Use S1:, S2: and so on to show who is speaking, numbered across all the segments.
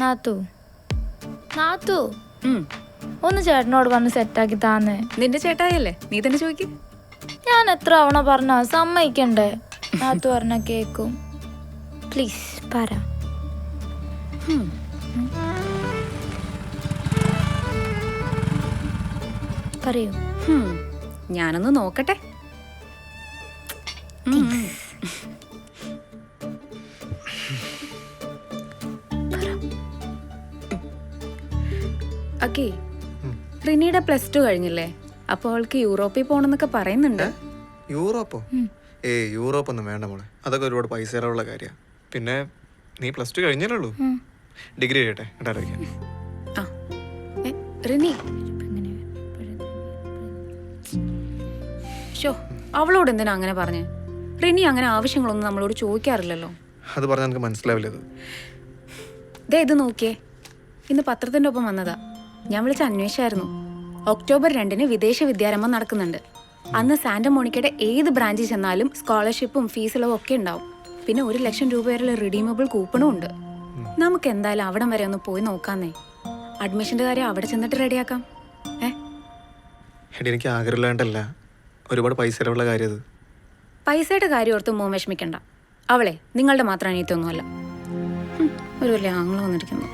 S1: നാത്തു നാത്തു ഒന്ന് ചേട്ടനോട് പറഞ്ഞ് സെറ്റാക്കി താന്നേ.
S2: നിന്റെ ചേട്ടായല്ലേ, നീ തന്നെ ചോദിക്കും.
S1: ഞാൻ എത്ര തവണ പറഞ്ഞ സമ്മതിക്കണ്ടേ? നാത്തു പറഞ്ഞ കേക്കും. പ്ലീസ് പറ. പറയൂ.
S2: ഞാനൊന്ന് നോക്കട്ടെ. ഓക്കെ, റിനിയുടെ +2 കഴിഞ്ഞില്ലേ? അപ്പൊ അവൾക്ക് യൂറോപ്പിൽ പോണെന്നൊക്കെ പറയുന്നുണ്ട്.
S3: യൂറോപ്പോ? യൂറോപ്പ് ഒന്നും വേണ്ട മോളെ, അതൊക്കെ ഒരുപാട് പൈസ ചെലവുള്ള കാര്യമാണ്. പിന്നെ നീ +2 കഴിഞ്ഞല്ലേ ഉള്ളൂ, ഡിഗ്രി ചെയ്യട്ടെ എന്നിട്ട്
S2: ആ റിനി, ഷോ അവളോട് എന്തിനാ അങ്ങനെ പറഞ്ഞേ? റിനി അങ്ങനെ ആവശ്യങ്ങളൊന്നും നമ്മളോട് ചോദിക്കാറില്ലല്ലോ.
S3: അത് പറഞ്ഞാൽ എനിക്ക് മനസ്സിലാവില്ല.
S2: ദേ ഇത് നോക്കിയേ, ഇന്ന് പത്രത്തിൻ്റെ ഒപ്പം വന്നതാ. ഞാൻ വിളിച്ച് അന്വേഷിച്ചായിരുന്നു. ഒക്ടോബർ 2-ന് വിദേശ വിദ്യാരംഭം നടക്കുന്നുണ്ട്. അന്ന് സാന്റ മോണിക്കയുടെ ഏത് ബ്രാഞ്ചിൽ ചെന്നാലും സ്കോളർഷിപ്പും ഫീസിളവും ഒക്കെ ഉണ്ടാവും. പിന്നെ 1 ലക്ഷം രൂപ വരെയുള്ള റിഡീമബിൾ കൂപ്പണും ഉണ്ട്. നമുക്ക് എന്തായാലും അവിടം വരെ ഒന്ന് പോയി നോക്കാന്നേ. അഡ്മിഷന്റെ കാര്യം അവിടെ ചെന്നിട്ട് റെഡിയാക്കാം.
S3: എനിക്ക് ആഗ്രഹമില്ലാണ്ടല്ല, ഒരുപാട് പൈസ ചെലവുള്ള കാര്യം അത്.
S2: പൈസയുടെ കാര്യം ഓർത്ത് മോൻ വിഷമിക്കണ്ട. അവളെ നിങ്ങളുടെ മാത്രം അനിയത്തൊന്നുമല്ല. ഒരു വലിയ ആങ്ങള വന്നിരിക്കുന്നു.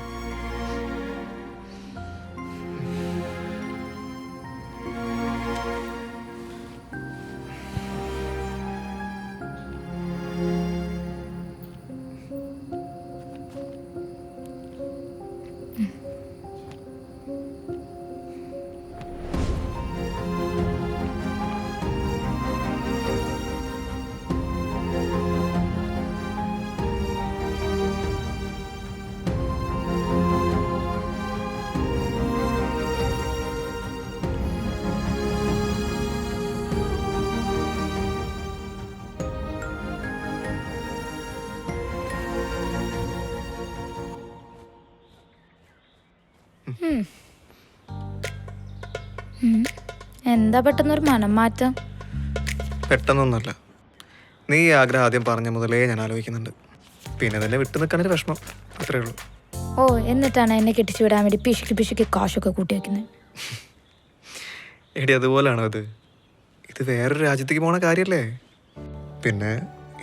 S1: എന്താ പെട്ടെന്നൊരു മനം മാറ്റം?
S3: പെട്ടെന്നൊന്നുമല്ല, നീ ഈ ആഗ്രഹം ആദ്യം പറഞ്ഞ മുതലേ ഞാൻ ആലോചിക്കുന്നുണ്ട്. പിന്നെ തന്നെ വിട്ടു നിൽക്കാനൊരു വിഷമം, അത്രേ ഉള്ളൂ.
S1: ഓ, എന്നിട്ടാണ് എന്നെ കെട്ടിച്ചു വിടാൻ വേണ്ടി പിശുക്ക് കാശൊക്കെ കൂട്ടി വെക്കുന്നത്?
S3: എടി അതുപോലാണോ ഇത്? ഇത് വേറൊരു രാജ്യത്തേക്ക് പോണ കാര്യല്ലേ. പിന്നെ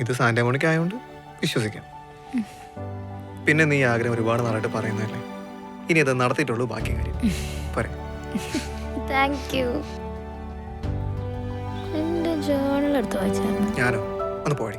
S3: ഇത് സാന്റ മോണിക്ക ആയതുകൊണ്ട് വിശ്വസിക്കാം. പിന്നെ നീ ആഗ്രഹം ഒരുപാട് നാളായിട്ട് പറയുന്നതല്ലേ, ഇനി അത് നടത്തിയിട്ടുള്ളൂ ബാക്കി കാര്യം. പറയാം.
S1: Thank you. എന്റെ ജേണൽ എടുത്ത് വായിച്ചായിരുന്നു.
S3: ഞാനോ? ഒന്ന് പോയി.